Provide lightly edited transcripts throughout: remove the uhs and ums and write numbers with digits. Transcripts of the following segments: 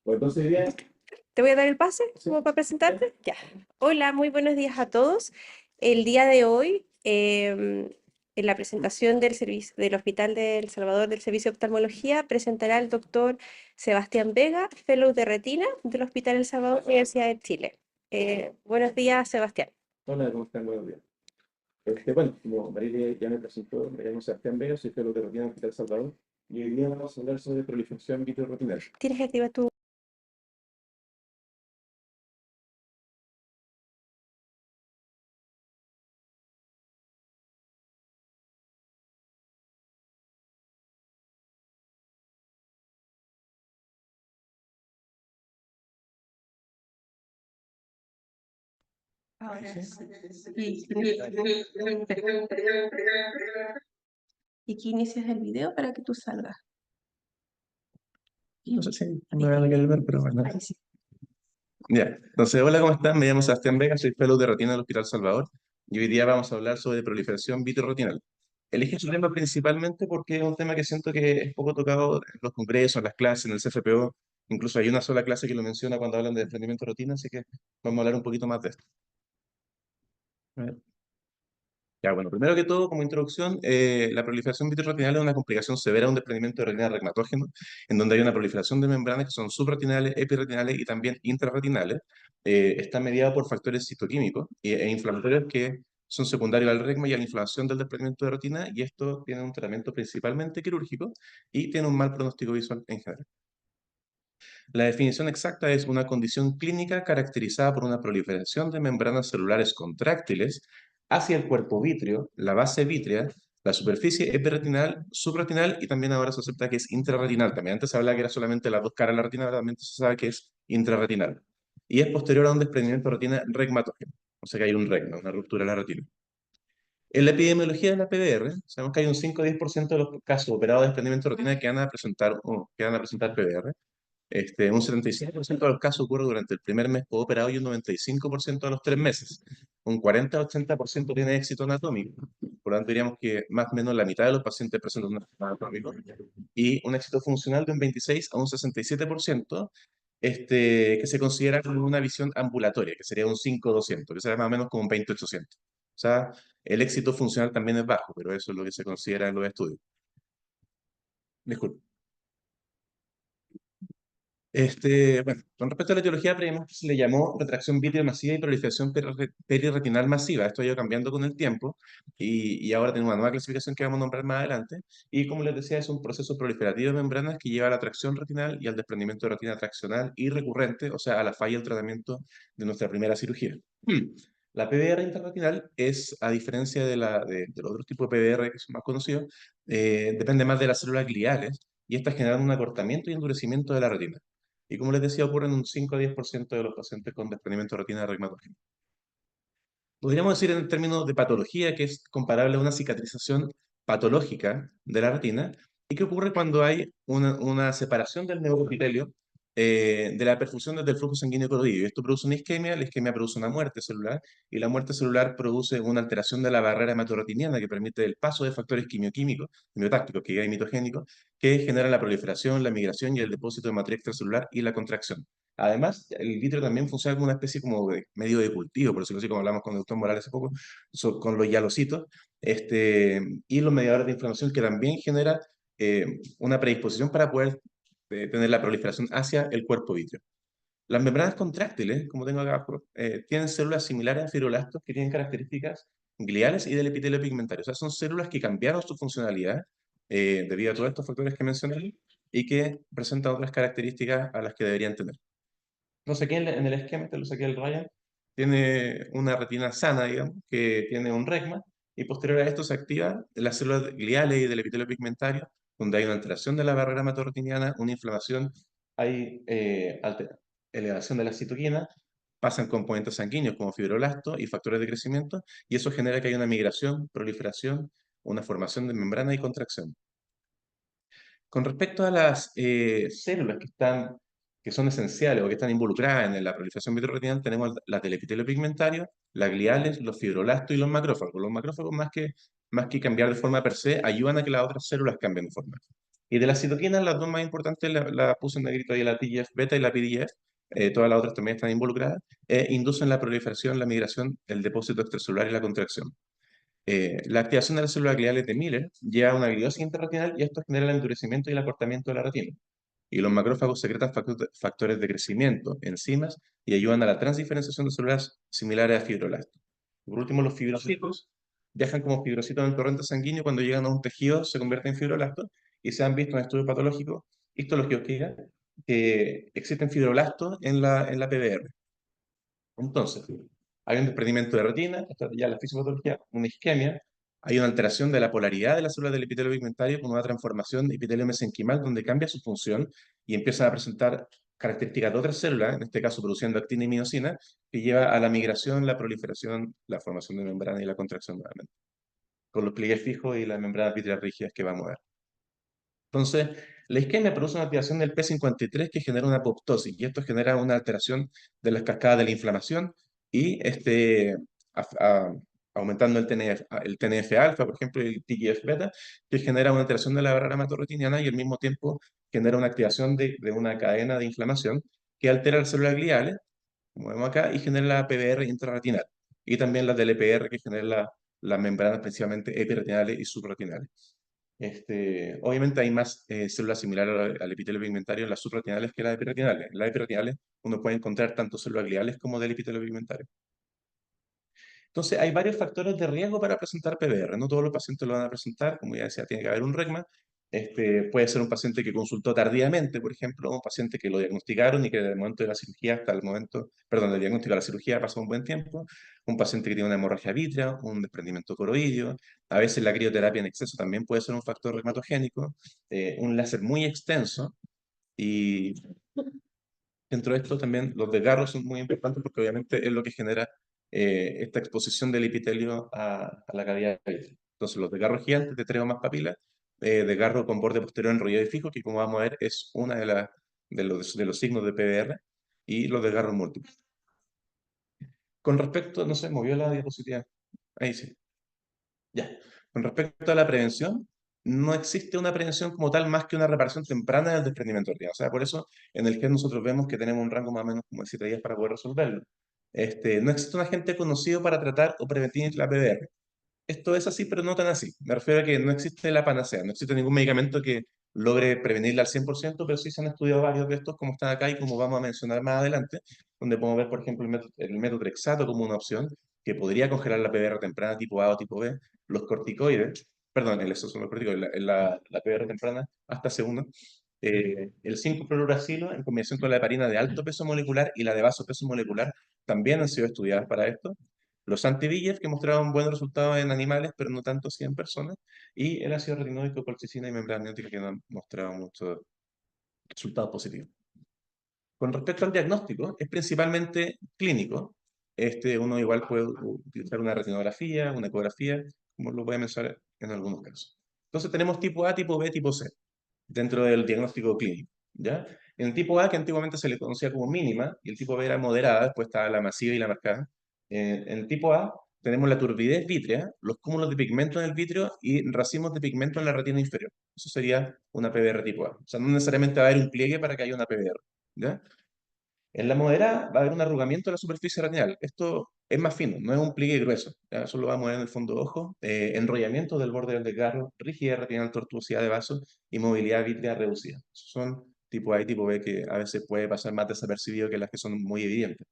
Pues entonces, bien, Te voy a dar el pase sí, como para ya. presentarte. Ya. Hola, muy buenos días a todos. El día de hoy, en la presentación del servicio del Hospital de El Salvador del Servicio de Oftalmología, presentará el doctor Sebastián Vega, Fellow de Retina del Hospital El Salvador, Universidad de Chile. Buenos días, Sebastián. Hola, ¿cómo están? Buenos días. Bueno, como Marilia ya me presentó, me llamo Sebastián Vega, soy fellow de rutina en El Salvador, y hoy día vamos a hablar sobre proliferación vitrorretinal. Tienes que activar tu... Ahora ¿Sí? sí. Y aquí inicias el video para que tú salgas. No sé si me van a querer ver, pero bueno. Ahí sí. Ya, entonces, hola, ¿cómo están? Me llamo Sebastián Vega, soy fellow de retina del Hospital Salvador, y hoy día vamos a hablar sobre proliferación vitrorretinal. Elegí este tema principalmente porque es un tema que siento que es poco tocado en los congresos, en las clases, en el CFPO. Incluso hay una sola clase que lo menciona cuando hablan de desprendimiento de retina, así que vamos a hablar un poquito más de esto. A ver. Ya, bueno, primero que todo, como introducción, la proliferación vitrorretinal es una complicación severa de un desprendimiento de retina regmatógeno, en donde hay una proliferación de membranas que son subretinales, epirretinales y también intrarretinales. Está mediada por factores citoquímicos e inflamatorios que son secundarios al regma y a la inflamación del desprendimiento de retina, y esto tiene un tratamiento principalmente quirúrgico y tiene un mal pronóstico visual en general. La definición exacta es una condición clínica caracterizada por una proliferación de membranas celulares contráctiles hacia el cuerpo vítreo, la base vítrea, la superficie epiretinal, subretinal y también ahora se acepta que es intrarretinal. También antes se hablaba que era solamente las dos caras de la retina, ahora también se sabe que es intrarretinal. Y es posterior a un desprendimiento de retina regmatógeno, o sea que hay un regma, una ruptura de la retina. En la epidemiología de la PDR, sabemos que hay un 5 a 10% de los casos operados de desprendimiento de retina que van a presentar PDR. Un 75% de los casos ocurre durante el primer mes operado y un 95% a los 3 meses. Un 40 a 80% tiene éxito anatómico. Por lo tanto, diríamos que más o menos la mitad de los pacientes presentan un éxito anatómico y un éxito funcional de un 26 a un 67%, que se considera como una visión ambulatoria, que sería un 5-200, que sería más o menos como un 20-800. O sea, el éxito funcional también es bajo, pero eso es lo que se considera en los estudios. Disculpe. Bueno, con respecto a la etiología, previamente se le llamó retracción vitreomasiva y proliferación periretinal masiva. Esto ha ido cambiando con el tiempo y ahora tenemos una nueva clasificación que vamos a nombrar más adelante. Y como les decía, es un proceso proliferativo de membranas que lleva a la tracción retinal y al desprendimiento de retina traccional y recurrente, o sea, a la falla del tratamiento de nuestra primera cirugía. La PBR intrarretinal es, a diferencia de los otros tipos de PBR que son más conocidos, depende más de las células gliales y estas generan un acortamiento y endurecimiento de la retina. Y como les decía, ocurre en un 5 a 10% de los pacientes con desprendimiento de retina regmatógeno. Podríamos decir en términos de patología que es comparable a una cicatrización patológica de la retina y que ocurre cuando hay una separación del neuroepitelio de la perfusión desde el flujo sanguíneo carotídeo. Esto produce una isquemia, la isquemia produce una muerte celular y la muerte celular produce una alteración de la barrera hematoretiniana que permite el paso de factores quimioquímicos, quimiotácticos, que hay mitogénicos, que generan la proliferación, la migración y el depósito de materia extracelular y la contracción. Además, el vitrio también funciona como una especie como de medio de cultivo, por decirlo así, como hablamos con el doctor Morales hace poco, con los hialocitos, y los mediadores de inflamación que también genera una predisposición para poder tener la proliferación hacia el cuerpo vítreo. Las membranas contráctiles, como tengo acá abajo, tienen células similares a fibroblastos que tienen características gliales y del epitelio pigmentario. O sea, son células que cambiaron su funcionalidad debido a todos estos factores que mencioné y que presentan otras características a las que deberían tener. Lo saqué en el esquema, te lo saqué el Ryan. Tiene una retina sana, digamos, que tiene un regma, y posterior a esto se activan las células gliales y del epitelio pigmentario, donde hay una alteración de la barrera hematorretiniana, una inflamación, hay elevación de la citoquina, pasan componentes sanguíneos como fibroblastos y factores de crecimiento, y eso genera que haya una migración, proliferación, una formación de membrana y contracción. Con respecto a las células que son esenciales o que están involucradas en la proliferación vitrorretinal, tenemos las del epitelio pigmentario, las gliales, los fibroblastos y los macrófagos. Los macrófagos, más que cambiar de forma per se, ayudan a que las otras células cambien de forma. Y de las citoquinas, las dos más importantes la puse en negrito ahí, la TGF-beta y la PDGF, todas las otras también están involucradas, inducen la proliferación, la migración, el depósito extracelular y la contracción. La activación de las células gliales de Miller lleva a una gliosis intrarretinal y esto genera el endurecimiento y el acortamiento de la retina. Y los macrófagos secretan factores de crecimiento, enzimas, y ayudan a la transdiferenciación de células similares a fibroblastos. Por último, los fibrocitos viajan como fibrocitos en el torrente sanguíneo cuando llegan a un tejido, se convierten en fibroblastos, y se han visto en estudios patológicos, histológicos que existen fibroblastos en la PBR. Entonces, hay un desprendimiento de retina, esta ya la fisiopatología, una isquemia, hay una alteración de la polaridad de las células del epitelio pigmentario con una transformación de epitelio mesenquimal donde cambia su función y empieza a presentar características de otras células, en este caso produciendo actina y miosina, que lleva a la migración, la proliferación, la formación de membrana y la contracción nuevamente, con los pliegues fijos y las membranas vitreas rígidas que vamos a ver. Entonces, la isquemia produce una activación del P53 que genera una apoptosis y esto genera una alteración de las cascadas de la inflamación y a- a- aumentando el TNF-alfa, por ejemplo, y el TGF-beta, que genera una alteración de la barrera hematorretiniana y al mismo tiempo genera una activación de una cadena de inflamación que altera las células gliales, como vemos acá, y genera la PBR intrarretinal y también la DLPR que genera las membranas principalmente epiretinales y subretinales. Obviamente hay más células similares al epitelio pigmentario en las subretinales que en las epiretinales. En las epiretinales uno puede encontrar tanto células gliales como del epitelio pigmentario. Entonces, hay varios factores de riesgo para presentar PBR. No todos los pacientes lo van a presentar, como ya decía, tiene que haber un regma. Puede ser un paciente que consultó tardíamente, por ejemplo, un paciente que lo diagnosticaron y que desde el momento de la cirugía hasta el momento, perdón, del diagnóstico a la cirugía pasó un buen tiempo, un paciente que tiene una hemorragia vítrea, un desprendimiento coroidio, a veces la crioterapia en exceso también puede ser un factor reumatogénico, un láser muy extenso y dentro de esto también los desgarros son muy importantes porque obviamente es lo que genera esta exposición del epitelio a la cavidad vitral. Entonces los desgarros gigantes de 3 o más papilas, desgarro con borde posterior enrollado y fijo, que como vamos a ver es una de los signos de PBR, y los desgarros múltiples. Con respecto, no sé, movió la diapositiva. Ahí sí. Ya. Con respecto a la prevención, no existe una prevención como tal más que una reparación temprana del desprendimiento de orina. O sea, por eso en el GES nosotros vemos que tenemos un rango más o menos como de 7 días para poder resolverlo. No existe un agente conocido para tratar o prevenir la PBR. Esto es así, pero no tan así. Me refiero a que no existe la panacea, no existe ningún medicamento que logre prevenirla al 100%, pero sí se han estudiado varios de estos, como están acá y como vamos a mencionar más adelante, donde podemos ver, por ejemplo, el metotrexato como una opción que podría congelar la PBR temprana tipo A o tipo B, los corticoides, perdón, esos son los corticoides, la PBR temprana hasta C1, el 5-fluoruracilo en combinación con la heparina de alto peso molecular y la de bajo peso molecular también han sido estudiadas para esto. Los anti-VEGF que mostraban buenos resultados en animales, pero no tanto así en personas, y el ácido retinoico, colchicina y membrana amniótica que no han mostrado muchos resultados positivos. Con respecto al diagnóstico, es principalmente clínico. Uno igual puede utilizar una retinografía, una ecografía, como lo voy a mencionar en algunos casos. Entonces tenemos tipo A, tipo B, tipo C, dentro del diagnóstico clínico, ¿ya? En el tipo A, que antiguamente se le conocía como mínima, y el tipo B era moderada, después estaba la masiva y la marcada. En el tipo A tenemos la turbidez vítrea, los cúmulos de pigmento en el vítreo y racimos de pigmento en la retina inferior. Eso sería una PBR tipo A. O sea, no necesariamente va a haber un pliegue para que haya una PBR, ¿ya? En la moderada va a haber un arrugamiento de la superficie retinal. Esto es más fino, no es un pliegue grueso. ¿Ya? Eso lo vamos a ver en el fondo de ojo. Enrollamiento del borde del desgarro, rigidez retinal, tortuosidad de vaso y movilidad vítrea reducida. Esos son tipo A y tipo B que a veces puede pasar más desapercibido que las que son muy evidentes.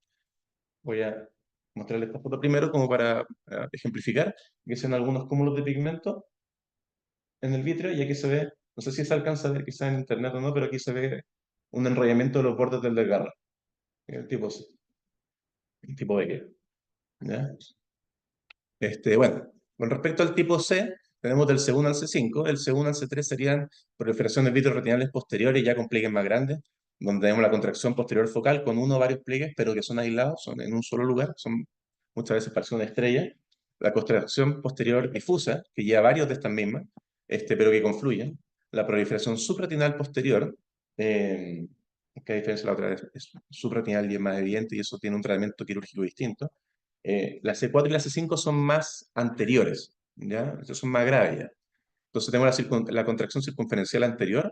Voy a mostrarles esta foto primero como para ejemplificar, que son algunos cúmulos de pigmento en el vítreo y aquí se ve, no sé si se alcanza a ver quizá en internet o no, pero aquí se ve un enrollamiento de los bordes del desgarro. El tipo C. Tipo B. ¿Ya? Bueno, con respecto al tipo C, tenemos del C1 al C5. El C1 al C3 serían proliferaciones vitreoretinales posteriores ya con pliegues más grandes, donde tenemos la contracción posterior focal con uno o varios pliegues, pero que son aislados, son en un solo lugar, son muchas veces parece una estrella. La contracción posterior difusa, que lleva varios de estas mismas, pero que confluyen. La proliferación supraretinal posterior, que a diferencia de la otra es supraretinal y es más evidente, y eso tiene un tratamiento quirúrgico distinto. La C4 y la C5 son más anteriores, ¿ya? Estos son más graves ya. Entonces tenemos la contracción circunferencial anterior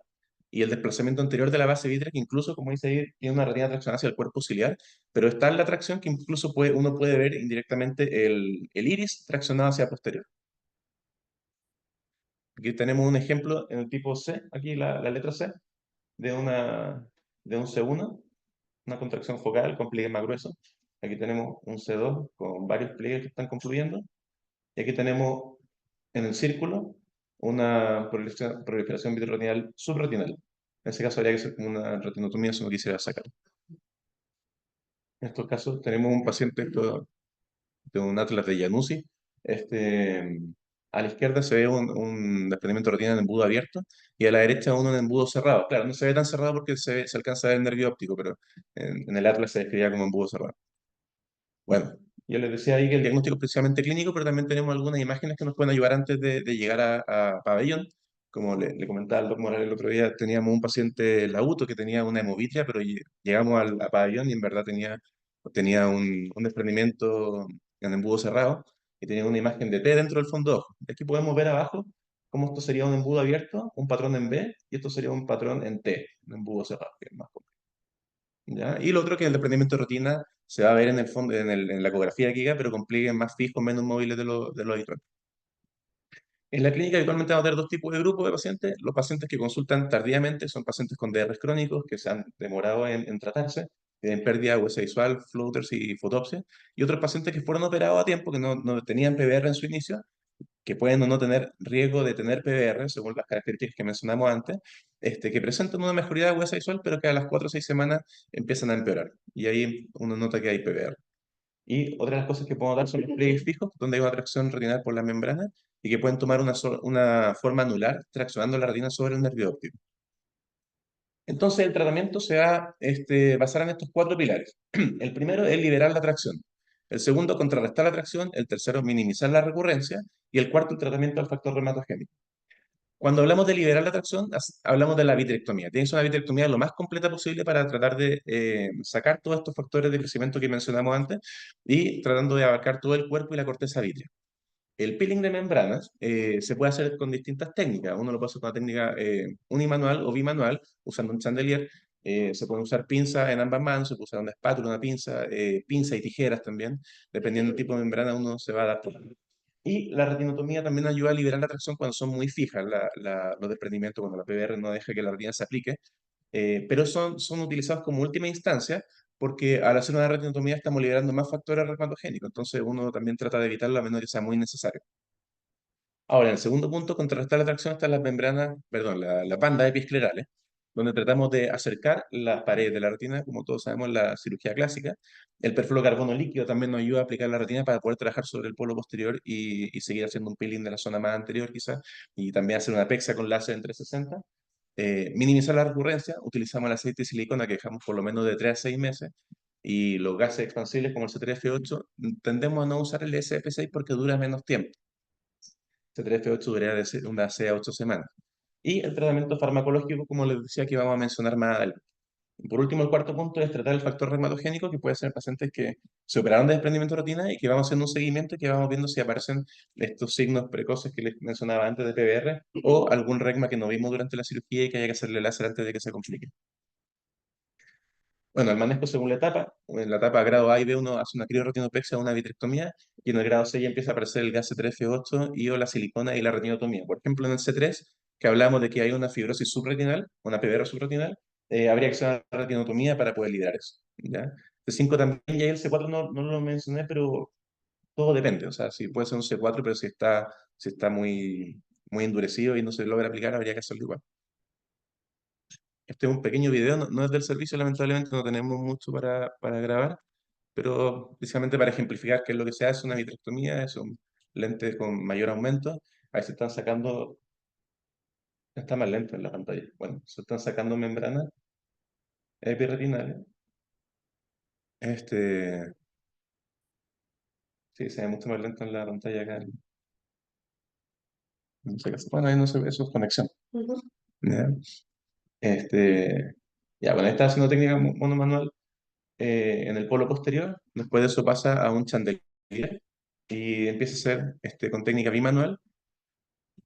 y el desplazamiento anterior de la base vítrea, que incluso, como dice ahí, tiene una retina de tracción hacia el cuerpo ciliar, pero está en la tracción que incluso uno puede ver indirectamente el iris traccionado hacia posterior. Aquí tenemos un ejemplo en el tipo C, aquí la letra C, de, de un C1, una contracción focal con pliegues más gruesos. Aquí tenemos un C2 con varios pliegues que están confluyendo. Y aquí tenemos en el círculo una proliferación vitreoretinal subretinal. En ese caso habría que ser como una retinotomía si uno quisiera sacar. En estos casos tenemos un paciente de un atlas de Januzzi. Este, a la izquierda se ve un desprendimiento de retina en embudo abierto y a la derecha uno en embudo cerrado. Claro, no se ve tan cerrado porque se alcanza a ver el nervio óptico, pero en el atlas se describía como embudo cerrado. Bueno, yo les decía ahí que el diagnóstico es precisamente clínico, pero también tenemos algunas imágenes que nos pueden ayudar antes de llegar a pabellón. Como le comentaba al doctor Morales el otro día, teníamos un paciente lauto que tenía una hemovitria, pero llegamos a pabellón y en verdad tenía un desprendimiento en embudo cerrado y tenía una imagen de T dentro del fondo de ojo. Aquí podemos ver abajo cómo esto sería un embudo abierto, un patrón en B, y esto sería un patrón en T, un embudo cerrado, que es más complejo. ¿Ya? Y lo otro que el desprendimiento de retina se va a ver en el fondo, en la ecografía que queda, pero con pliegues más fijos, menos móviles de lo habitual. En la clínica habitualmente vamos a tener dos tipos de grupos de pacientes. Los pacientes que consultan tardíamente son pacientes con DRs crónicos que se han demorado en tratarse, tienen pérdida de huesa visual, floaters y fotopsia. Y otros pacientes que fueron operados a tiempo, que no tenían PVR en su inicio, que pueden o no tener riesgo de tener PVR, según las características que mencionamos antes, que presentan una mejoría de huesa visual, pero que a las 4 o 6 semanas empiezan a empeorar. Y ahí uno nota que hay PVR. Y otra de las cosas que podemos dar son los pliegues fijos, donde hay una tracción retinal por la membrana y que pueden tomar una forma anular, traccionando la retina sobre el nervio óptico. Entonces, el tratamiento se va a basar en estos cuatro pilares. El primero es liberar la tracción. El segundo, contrarrestar la tracción. El tercero, minimizar la recurrencia. Y el cuarto, el tratamiento del factor reumatoigénico. Cuando hablamos de liberar la tracción, hablamos de la vitrectomía. Tienes una vitrectomía lo más completa posible para tratar de sacar todos estos factores de crecimiento que mencionamos antes y tratando de abarcar todo el cuerpo y la corteza vítrea. El peeling de membranas se puede hacer con distintas técnicas. Uno lo puede hacer con una técnica unimanual o bimanual, usando un chandelier. Se puede usar pinza en ambas manos, se puede usar una espátula, una pinza, pinza y tijeras también. Dependiendo del tipo de membrana, uno se va a adaptar. Y la retinotomía también ayuda a liberar la tracción cuando son muy fijas los desprendimientos, cuando la PBR no deja que la retina se aplique, pero son utilizados como última instancia porque al hacer una retinotomía estamos liberando más factores reumatogénicos, entonces uno también trata de evitarlo a menos que sea muy necesario. Ahora, en el segundo punto, contrarrestar la tracción están las membranas, perdón, la banda epiesclerales, donde tratamos de acercar las paredes de la retina, como todos sabemos, la cirugía clásica. El perfluorocarbono líquido también nos ayuda a aplicar la retina para poder trabajar sobre el polo posterior y seguir haciendo un peeling de la zona más anterior, quizás, y también hacer una pexia con láser en 360. Minimizar la recurrencia, utilizamos el aceite de silicona que dejamos por lo menos de 3 a 6 meses, y los gases expansibles como el C3F8, tendemos a no usar el SF6 porque dura menos tiempo. C3F8 duraría de unas 6 a 8 semanas. Y el tratamiento farmacológico, como les decía, que vamos a mencionar más adelante. Por último, el cuarto punto es tratar el factor reumatogénico, que puede ser pacientes que se operaron de desprendimiento de retina y que vamos haciendo un seguimiento y que vamos viendo si aparecen estos signos precoces que les mencionaba antes de PBR o algún regma que no vimos durante la cirugía y que haya que hacerle láser antes de que se complique. Bueno, el manejo según la etapa. En la etapa grado A y B uno hace una criorretinopexia o una vitrectomía, y en el grado C ya empieza a aparecer el gas C3F8 y o la silicona y la retinotomía. Por ejemplo, en el C3, que hablamos de que hay una fibrosis subretinal, una PBR subretinal, habría que hacer una retinotomía para poder liderar eso. ¿Ya? C5 también, y ahí el C4 no lo mencioné, pero todo depende. O sea, si puede ser un C4, pero si está muy endurecido y no se logra aplicar, habría que hacerlo igual. Este es un pequeño video, no es del servicio, lamentablemente no tenemos mucho para grabar, pero precisamente para ejemplificar qué es lo que se hace, una vitrectomía, es un lente con mayor aumento. Ahí se están sacando, está más lento en la pantalla. Bueno, se están sacando membranas epirretinales. Este, sí, se ve mucho más lento en la pantalla acá. No sé qué hace. Bueno, ahí no se ve, eso es conexión. Ujú. ¿Ya? Este, ya, bueno, está haciendo técnica monomanual en el polo posterior. Después de eso pasa a un chandelier y empieza a hacer con técnica bimanual.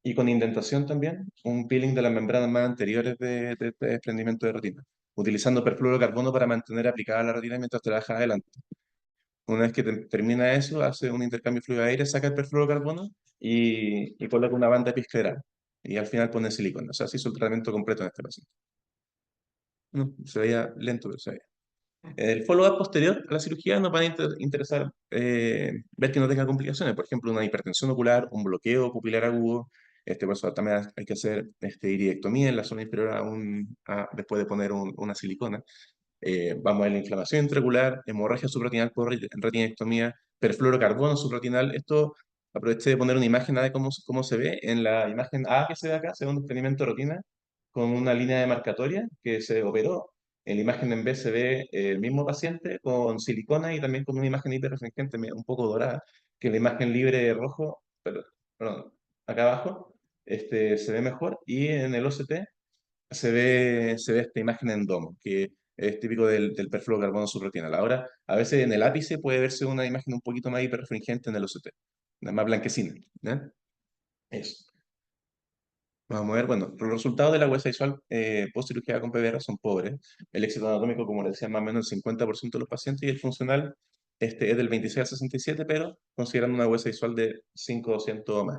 y con indentación también, un peeling de las membranas más anteriores de desprendimiento de retina, utilizando perfluorocarbono para mantener aplicada la retina mientras trabaja adelante. Una vez que termina eso, hace un intercambio fluido-aire, saca el perfluorocarbono y coloca una banda episcleral. Y al final pone silicona. O sea, se hizo el tratamiento completo en este paciente. No, se veía lento, pero se veía. El follow-up posterior a la cirugía nos va a interesar ver que no tenga complicaciones, por ejemplo, una hipertensión ocular, un bloqueo pupilar agudo. Por eso también hay que hacer iridectomía en la zona inferior después de poner una silicona. Vamos a ver la inflamación intraocular, hemorragia supraretinal por retinectomía, perfluorocarbono suprarretinal. Esto aproveché de poner una imagen A de cómo se ve. En la imagen A que se ve acá, se ve un desprendimiento de retina con una línea demarcatoria que se operó. En la imagen en B se ve el mismo paciente con silicona y también con una imagen hiperrefringente un poco dorada, que en la imagen libre rojo, perdón, acá abajo, se ve mejor. Y en el OCT se ve esta imagen en domo, que es típico del perfluorocarbono subretinal. Ahora, a veces en el ápice puede verse una imagen un poquito más hiperrefringente en el OCT, más blanquecina. ¿Ya? Eso. Vamos a ver, bueno, los resultados de la huesa visual post-cirugía con PBR son pobres. El éxito anatómico, como les decía, más o menos el 50% de los pacientes y el funcional es del 26 al 67, pero considerando una huesa visual de 5% o más.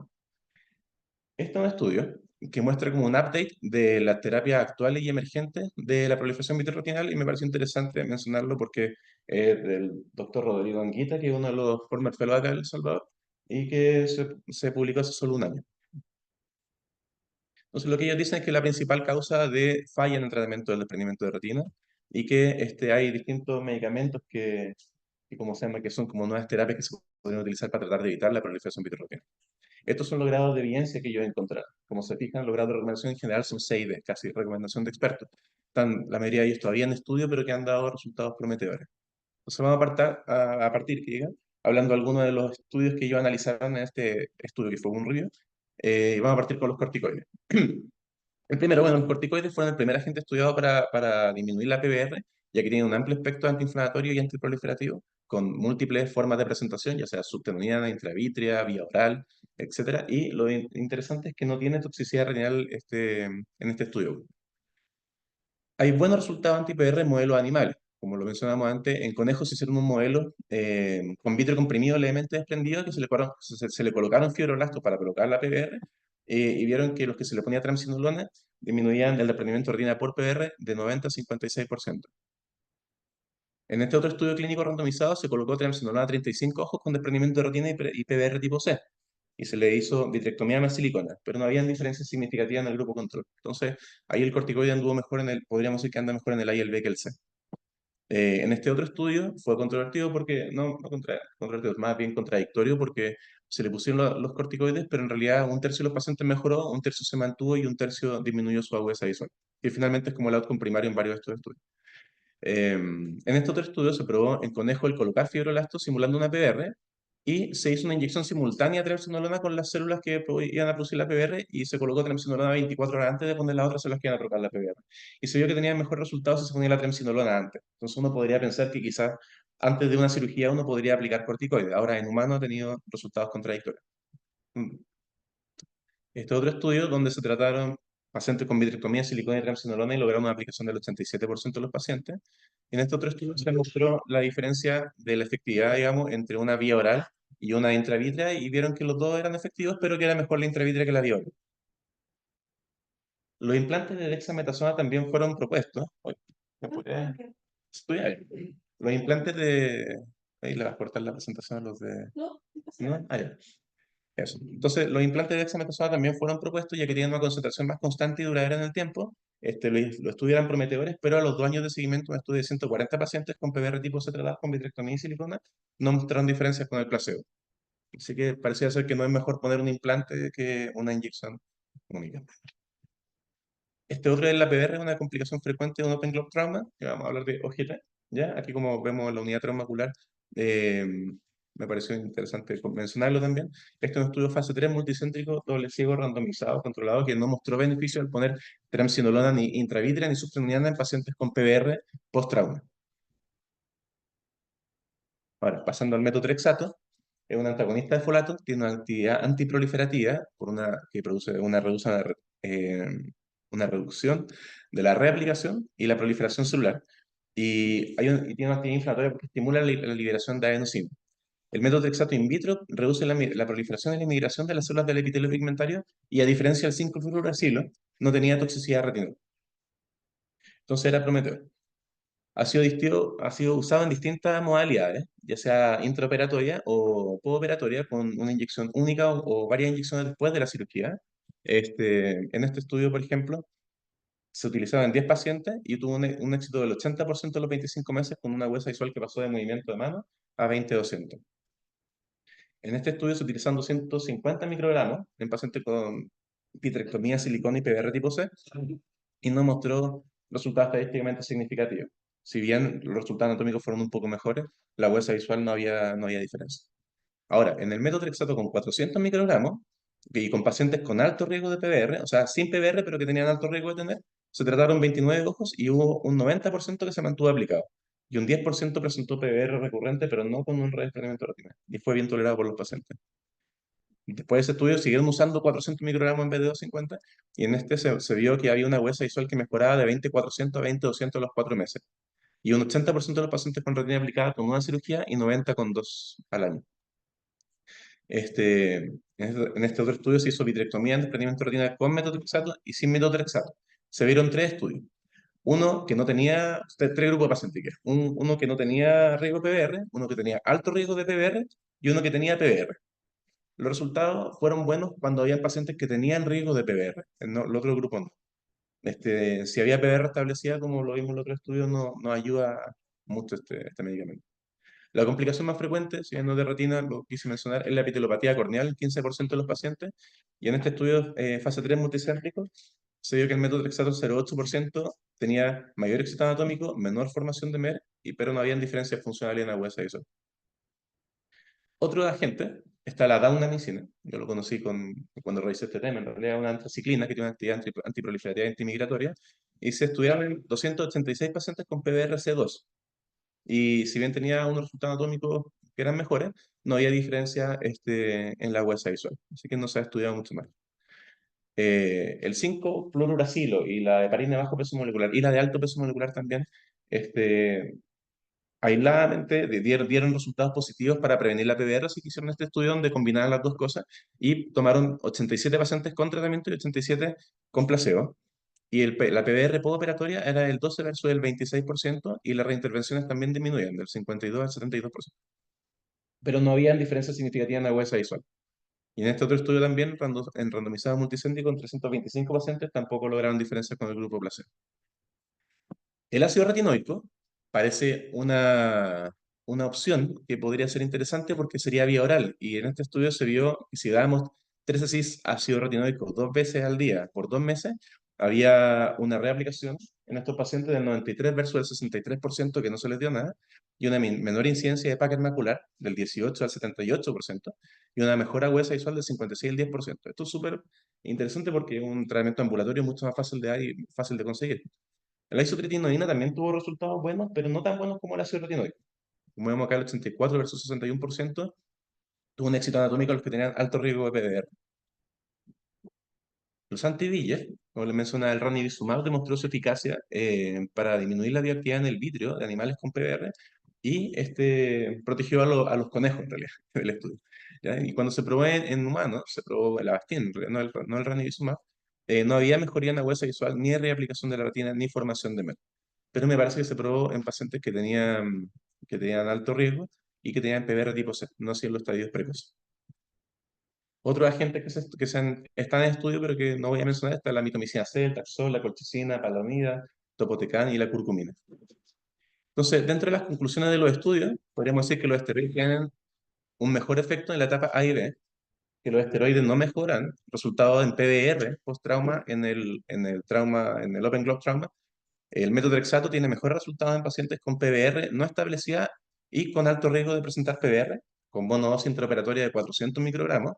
Este es un estudio que muestra como un update de las terapias actuales y emergentes de la proliferación vitreoretinal y me parece interesante mencionarlo porque es del doctor Rodrigo Anguita, que es uno de los former fellows acá en El Salvador y que se publicó hace solo un año. Entonces, lo que ellos dicen es que la principal causa de falla en el tratamiento del desprendimiento de retina y que hay distintos medicamentos ¿cómo se llama? Que son como nuevas terapias que se pueden utilizar para tratar de evitar la proliferación vitreoretinal. Estos son los grados de evidencia que yo he encontrado. Como se fijan, los grados de recomendación en general son 6D, casi recomendación de expertos. Están la mayoría de ellos todavía en estudio, pero que han dado resultados prometedores. Entonces vamos a partir que diga, hablando de algunos de los estudios que ellos analizaron en este estudio que fue un review, y vamos a partir con los corticoides. El primero, bueno, los corticoides fueron el primer agente estudiado para disminuir la PBR, ya que tienen un amplio espectro antiinflamatorio y antiproliferativo, con múltiples formas de presentación, ya sea subtenuiana, intravítrea, vía oral, etcétera. Y lo interesante es que no tiene toxicidad renal en este estudio. Hay buenos resultados anti-PR en modelos animales. Como lo mencionamos antes, en conejos se hicieron un modelo con vitrio comprimido levemente desprendido que se le colocaron fibroblastos para colocar la PBR y vieron que los que se le ponía triamcinolona disminuían el desprendimiento de retina por PBR de 90 a 56%. En este otro estudio clínico randomizado se colocó triamcinolona a 35 ojos con desprendimiento de retina y PBR tipo C y se le hizo vitrectomía más silicona, pero no habían diferencias significativas en el grupo control. Entonces, ahí el corticoide anduvo mejor podríamos decir que anda mejor en el A y el B que el C. En este otro estudio fue controvertido porque, controvertido, más bien contradictorio porque se le pusieron los corticoides, pero en realidad un tercio de los pacientes mejoró, un tercio se mantuvo y un tercio disminuyó su agudeza visual. Y finalmente es como el outcome primario en varios de estos estudios. En este otro estudio se probó en conejo el colocar fibroblastos simulando una PBR y se hizo una inyección simultánea de triamcinolona con las células que iban a producir la PBR y se colocó triamcinolona 24 horas antes de poner las otras células que iban a provocar la PBR. Y se vio que tenía mejor resultado si se ponía la triamcinolona antes. Entonces uno podría pensar que quizás antes de una cirugía uno podría aplicar corticoides. Ahora en humano ha tenido resultados contradictorios. Mm. Este otro estudio donde se trataron pacientes con vitrectomía, silicona y triamcinolona y lograron una aplicación del 87% de los pacientes. En este otro estudio se mostró la diferencia de la efectividad, digamos, entre una vía oral y una intravítrea y vieron que los dos eran efectivos, pero que era mejor la intravítrea que la vía oral. Los implantes de dexametasona también fueron propuestos. Oye, ¿me puede estudiar? Los implantes de... Ahí le vas a cortar la presentación a los de... ¿No? Ah, ya. Eso. Entonces, los implantes de dexametasona también fueron propuestos ya que tienen una concentración más constante y duradera en el tiempo. Lo estudiaron prometedores, pero a los 2 años de seguimiento, un estudio de 140 pacientes con PBR tipo C tratados con vitrectomía y silicona, no mostraron diferencias con el placebo. Así que parecía ser que no es mejor poner un implante que una inyección única. Este otro es la PBR, es una complicación frecuente de un open globe trauma, que vamos a hablar de OGT, ¿ya? Aquí como vemos la unidad traumacular, eh, me pareció interesante mencionarlo también. Este es un estudio fase 3 multicéntrico, doble ciego, randomizado, controlado, que no mostró beneficio al poner triamcinolona ni intravítrea ni subcliniana en pacientes con PBR post-trauma. Ahora, pasando al metotrexato, es un antagonista de folato, tiene una actividad antiproliferativa que produce eh, una reducción de la reaplicación y la proliferación celular. Y tiene una actividad inflamatoria porque estimula la liberación de adenosina. El método Trexato in vitro reduce la proliferación y la migración de las células del epitelio pigmentario y, a diferencia del 5-fluoracilo, no tenía toxicidad retinal. Entonces era prometedor. Ha sido usado en distintas modalidades, ya sea intraoperatoria o postoperatoria, con una inyección única o varias inyecciones después de la cirugía. En este estudio, por ejemplo, se utilizaba en 10 pacientes y tuvo un éxito del 80% de los 25 meses, con una huesa visual que pasó de movimiento de mano a 20-200. En este estudio se utilizan 250 microgramos en pacientes con vitrectomía, silicona y PBR tipo C, y no mostró resultados estadísticamente significativos. Si bien los resultados anatómicos fueron un poco mejores, la huesa visual no había diferencia. Ahora, en el método Trexato con 400 microgramos y con pacientes con alto riesgo de PBR, o sea, sin PBR pero que tenían alto riesgo de tener, se trataron 29 ojos y hubo un 90% que se mantuvo aplicado. Y un 10% presentó PBR recurrente, pero no con un redesplazamiento retinal. Y fue bien tolerado por los pacientes. Después de ese estudio siguieron usando 400 microgramos en vez de 250, y en este se vio que había una huesa visual que mejoraba de 20-400 a 20-200 a los 4 meses. Y un 80% de los pacientes con retina aplicada con una cirugía y 90 con 2 al año. En este otro estudio se hizo vitrectomía en desprendimiento retinal con metotrexato y sin metotrexato. Se vieron tres estudios. Uno que no tenía, tres grupos de pacientes, uno que no tenía riesgo de PBR, uno que tenía alto riesgo de PBR y uno que tenía PBR. Los resultados fueron buenos cuando había pacientes que tenían riesgo de PBR, el otro grupo no. Si había PBR establecida, como lo vimos en el otro estudio, no ayuda mucho este medicamento. La complicación más frecuente, si bien no de retina, lo quise mencionar, es la epitelopatía corneal en 15% de los pacientes. Y en este estudio, fase 3 multicéntrico, se vio que el método Trexato 0,8% tenía mayor éxito anatómico, menor formación de MER, pero no había diferencias funcionales en la huesa visual. Otro agente está la daunamicina. Yo lo conocí cuando revisé este tema. En realidad es una antraciclina que tiene una actividad antiproliferativa y antimigratoria. Y se estudiaron en 286 pacientes con PBRC2. Y si bien tenía unos resultados anatómicos que eran mejores, no había diferencia en la huesa visual. Así que no se ha estudiado mucho más. El 5-fluoruracilo y la heparina de bajo peso molecular y la de alto peso molecular también, aisladamente dieron resultados positivos para prevenir la PBR, así que hicieron este estudio donde combinaban las dos cosas y tomaron 87 pacientes con tratamiento y 87 con placebo. Y la PBR postoperatoria era el 12 versus el 26%, y las reintervenciones también disminuían del 52 al 72%. Pero no había diferencia significativa en la huesa visual. Y en este otro estudio también, en randomizado multicéntrico, con 325 pacientes, tampoco lograron diferencias con el grupo placebo. El ácido retinoico parece una opción que podría ser interesante porque sería vía oral. Y en este estudio se vio que si dábamos 3 ácido retinoico 2 veces al día por 2 meses, había una reaplicación en estos pacientes del 93 versus el 63% que no se les dio nada, y una menor incidencia de páquer macular del 18 al 78%, y una mejora huesa visual del 56 al 10%. Esto es súper interesante porque es un tratamiento ambulatorio mucho más fácil de dar y fácil de conseguir. La isotretinoína también tuvo resultados buenos, pero no tan buenos como la isotretinoína. Como vemos acá, el 84 versus 61% tuvo un éxito anatómico a los que tenían alto riesgo de PBR. Los anti-VEGF, como les mencionaba, el ranibizumab demostró su eficacia para disminuir la bioactividad en el vitrio de animales con PBR, y protegió a los conejos, en realidad, del estudio. ¿Ya? Y cuando se probó en humanos, se probó el Avastin, en realidad, no el ranibizumab, no había mejoría en la huesa visual, ni reaplicación de la retina, ni formación de MER. Pero me parece que se probó en pacientes que tenían alto riesgo y que tenían PBR tipo C, no así en los estadios precoces. Otros agentes están en estudio, pero que no voy a mencionar, está la mitomicina C, el taxol, la colchicina, palomida, topotecan y la curcumina. Entonces, dentro de las conclusiones de los estudios, podríamos decir que los esteroides tienen un mejor efecto en la etapa A y B, que los esteroides no mejoran resultados en PBR post-trauma en el Open Globe Trauma. El metotrexato tiene mejores resultados en pacientes con PBR no establecida y con alto riesgo de presentar PBR, con monodosis intraoperatoria de 400 microgramos.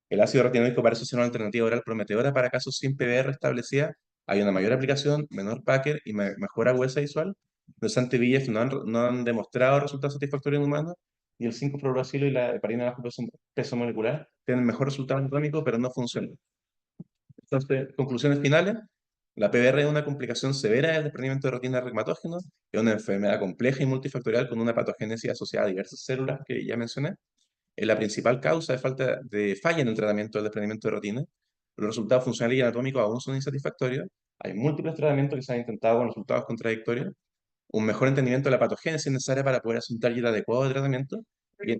El ácido retinoico parece ser una alternativa oral prometedora para casos sin PBR establecida. Hay una mayor aplicación, menor Packer y mejora huesa visual. Los anti-VEGF no han demostrado resultados satisfactorios en humanos. y el 5-fluorouracilo y la heparina bajo peso molecular tienen mejor resultado anatómico, pero no funcionan. Entonces, conclusiones finales. La PBR es una complicación severa del desprendimiento de retina reumatógeno, es una enfermedad compleja y multifactorial con una patogénesis asociada a diversas células que ya mencioné. Es la principal causa de falla en el tratamiento del desprendimiento de retina. Los resultados funcionales y anatómicos aún son insatisfactorios. Hay múltiples tratamientos que se han intentado con resultados contradictorios. Un mejor entendimiento de la patogénesis es necesaria para poder hacer un target adecuado de tratamiento. Y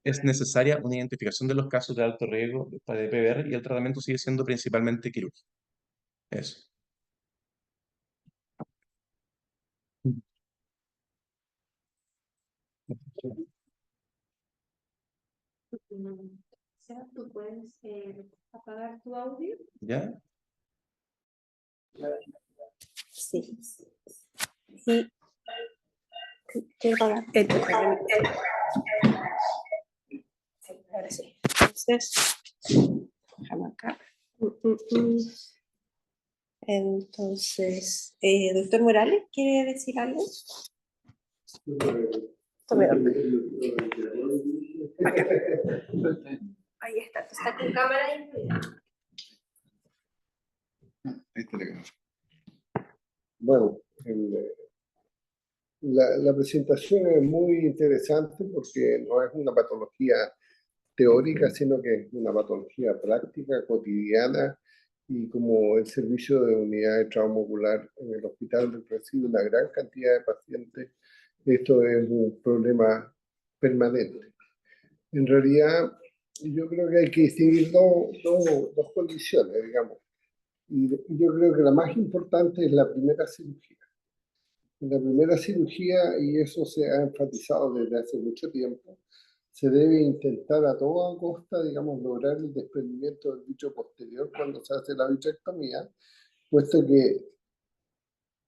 es necesaria una identificación de los casos de alto riesgo de PBR y el tratamiento sigue siendo principalmente quirúrgico. Eso. Sara, ¿tú puedes apagar tu audio? ¿Ya? Sí. Sí. Quiero apagar. Sí, ahora sí. Entonces, déjame acá. Entonces, doctor Morales, ¿quiere decir algo? Tome nota. Acá. Ahí está, está con cámara incluida. Bueno, la presentación es muy interesante porque no es una patología teórica, sino que es una patología práctica, cotidiana, y como el servicio de unidad de trauma ocular en el hospital recibe una gran cantidad de pacientes, esto es un problema permanente. En realidad, yo creo que hay que distinguir dos condiciones, digamos. Y yo creo que la más importante es la primera cirugía. En la primera cirugía, y eso se ha enfatizado desde hace mucho tiempo, se debe intentar a toda costa, digamos, lograr el desprendimiento del bicho posterior cuando se hace la bichectomía, puesto que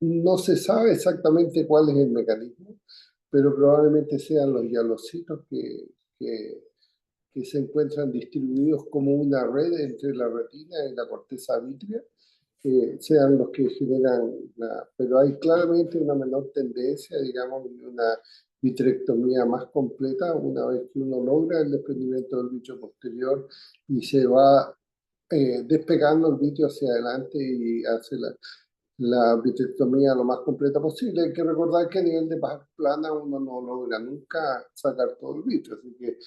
no se sabe exactamente cuál es el mecanismo, pero probablemente sean los hialocitos que se encuentran distribuidos como una red entre la retina y la corteza vítrea, sean los que generan pero hay claramente una menor tendencia, digamos, y una vitrectomía más completa una vez que uno logra el desprendimiento del bicho posterior y se va despegando el vitrio hacia adelante y hace la vitrectomía lo más completa posible. Hay que recordar que a nivel de par plana uno no logra nunca sacar todo el vitrio, así que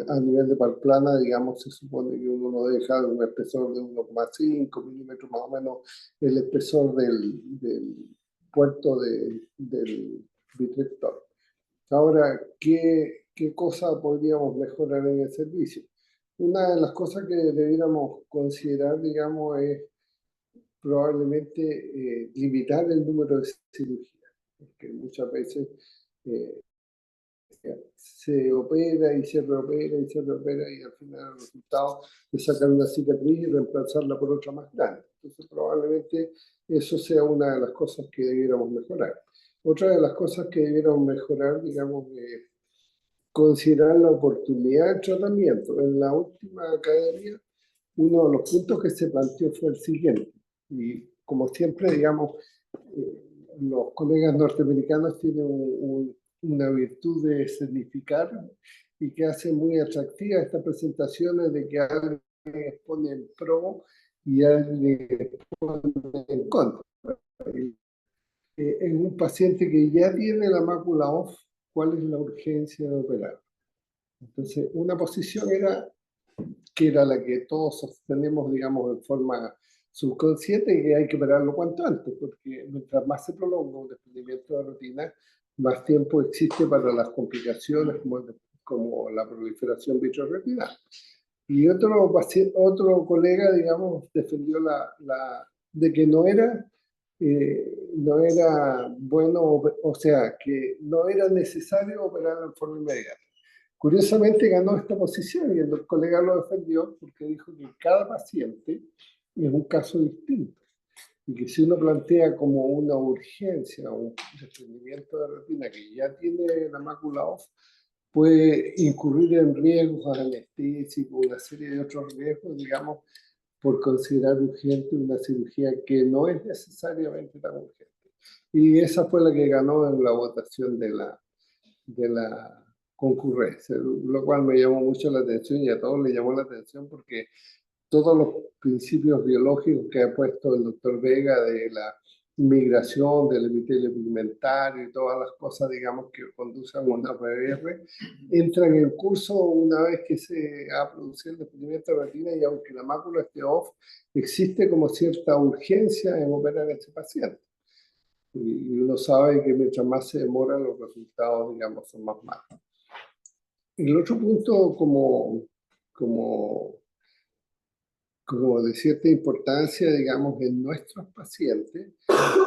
a nivel de par plana, digamos, se supone que uno no deja un espesor de 1,5 milímetros más o menos el espesor del puerto del vitrector. Ahora, ¿qué cosa podríamos mejorar en el servicio? Una de las cosas que debiéramos considerar, digamos, es probablemente limitar el número de cirugías, porque muchas veces eh, se opera y se reopera y se reopera y al final el resultado es sacar una cicatriz y reemplazarla por otra más grande. Entonces probablemente eso sea una de las cosas que debiéramos mejorar. Otra de las cosas que debiéramos mejorar, digamos, es considerar la oportunidad de tratamiento. En la última academia, uno de los puntos que se planteó fue el siguiente, y como siempre, digamos, los colegas norteamericanos tienen una virtud de significar y que hace muy atractiva estas presentaciones de que alguien expone en pro y alguien expone en contra. En un paciente que ya tiene la mácula off, ¿cuál es la urgencia de operar? Entonces, una posición era que era la que todos sostenemos, digamos, de forma subconsciente, que hay que operarlo cuanto antes, porque mientras más se prolonga un desprendimiento de retina, más tiempo existe para las complicaciones como la proliferación vitrorretinal. Y otro colega, digamos, defendió de que no era bueno, o sea, que no era necesario operar en forma inmediata. Curiosamente ganó esta posición y el colega lo defendió porque dijo que cada paciente es un caso distinto y que si uno plantea como una urgencia o un desprendimiento de retina que ya tiene la mácula off, puede incurrir en riesgos anestésicos, una serie de otros riesgos, digamos, por considerar urgente una cirugía que no es necesariamente tan urgente. Y esa fue la que ganó en la votación de la concurrencia, lo cual me llamó mucho la atención y a todos le llamó la atención porque todos los principios biológicos que ha puesto el doctor Vega de la migración del epitelio pigmentario y todas las cosas, digamos, que conducen a una PBR, entran en curso una vez que se ha producido el desprendimiento de retina y aunque la mácula esté off, existe como cierta urgencia en operar a este paciente. Y uno sabe que mientras más se demora, los resultados, digamos, son más malos. El otro punto como de cierta importancia, digamos, en nuestros pacientes,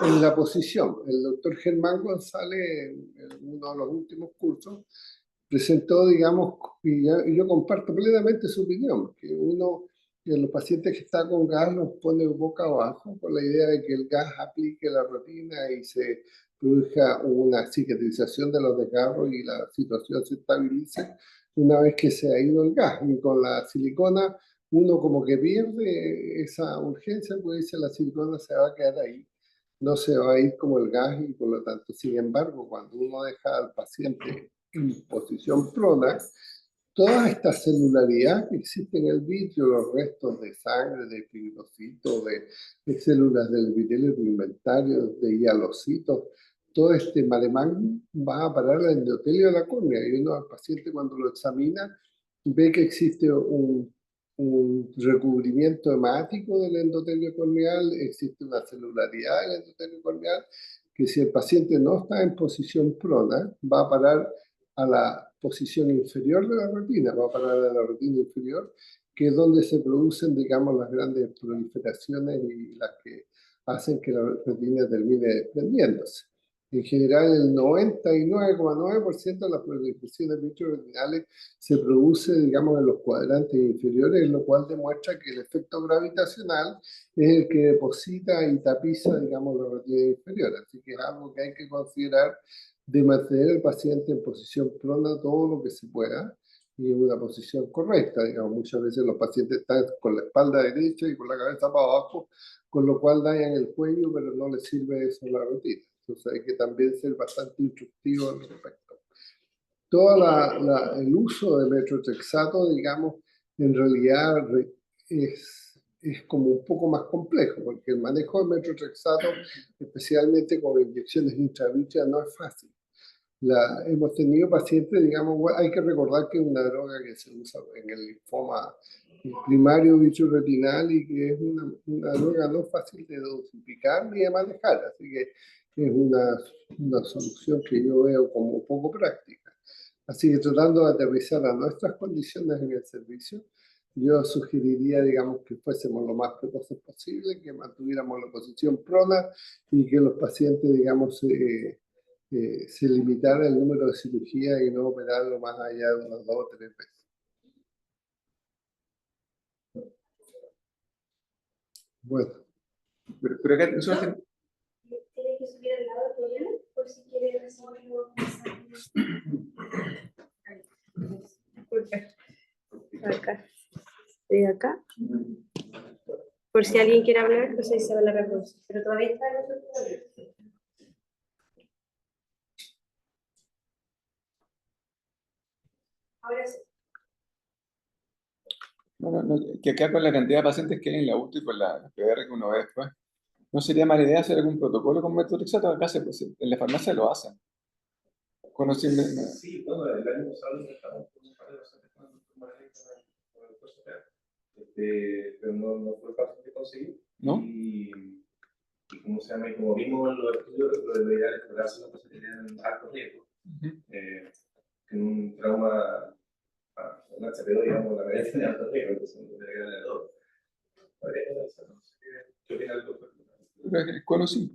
en la posición. El doctor Germán González, en uno de los últimos cursos, presentó, digamos, y yo comparto plenamente su opinión, que uno de los pacientes que está con gas los pone boca abajo con la idea de que el gas aplique la retina y se produzca una cicatrización de los desgarros y la situación se estabilice una vez que se ha ido el gas. Y con la silicona uno como que pierde esa urgencia, pues dice la silicona se va a quedar ahí, no se va a ir como el gas y por lo tanto, sin embargo, cuando uno deja al paciente en posición prona, toda esta celularidad que existe en el vitrio, los restos de sangre, de fibrocitos, de células del epitelio pigmentario, de hialocitos, todo este malemán va a parar al endotelio de la córnea y uno al paciente cuando lo examina ve que existe un recubrimiento hemático del endotelio corneal, existe una celularidad del endotelio corneal, que si el paciente no está en posición prona, va a parar a la posición inferior de la retina, va a parar a la retina inferior, que es donde se producen, digamos, las grandes proliferaciones y las que hacen que la retina termine desprendiéndose. En general, el 99,9% de las proliferaciones vitreoretinales se produce, digamos, en los cuadrantes inferiores, lo cual demuestra que el efecto gravitacional es el que deposita y tapiza, digamos, la retina inferior. Así que es algo que hay que considerar de mantener al paciente en posición prona todo lo que se pueda y en una posición correcta. Digamos, muchas veces los pacientes están con la espalda derecha y con la cabeza para abajo, con lo cual dañan el cuello, pero no les sirve eso a la retina. Entonces hay que también ser bastante instructivo al respecto. El uso de metotrexato, digamos, en realidad es como un poco más complejo, porque el manejo de metotrexato, especialmente con inyecciones intravítreas, no es fácil. Hemos tenido pacientes, digamos, hay que recordar que es una droga que se usa en el linfoma primario vitreoretinal y que es una droga no fácil de dosificar ni de manejar, así que es una solución que yo veo como poco práctica. Así que tratando de aterrizar a nuestras condiciones en el servicio, yo sugeriría, digamos, que fuésemos lo más precoces posible, que mantuviéramos la posición prona y que los pacientes, digamos, se limitara el número de cirugías y no operarlo más allá de unas 2 o 3 veces. Bueno. Pero acá nosotros Tiene que subir al lado tuyo por si quiere recibir los mensajes. Acá. Estoy acá. Por si alguien quiere hablar, pues ahí se va la reproducción. Pero todavía está el otro todavía. Ahora sí. Que acá con la cantidad de pacientes que hay en la UTI y con la PBR que uno ve después, ¿no sería mala idea hacer algún protocolo con metotrexato? Acá en la farmacia lo hacen. Sí, bueno, el año pasado estamos con un par de pacientes con el doctor Marley con el curso pero no fue fácil de conseguir. ¿No? Y como se llama, como vimos en los estudios, lo ideal es tratarse los pacientes que tienen alto riesgo. En un trauma, una HBO, digamos, la medida tiene alto riesgo, entonces no tiene que ganar todo. ¿Qué opina el doctor? Es conocido.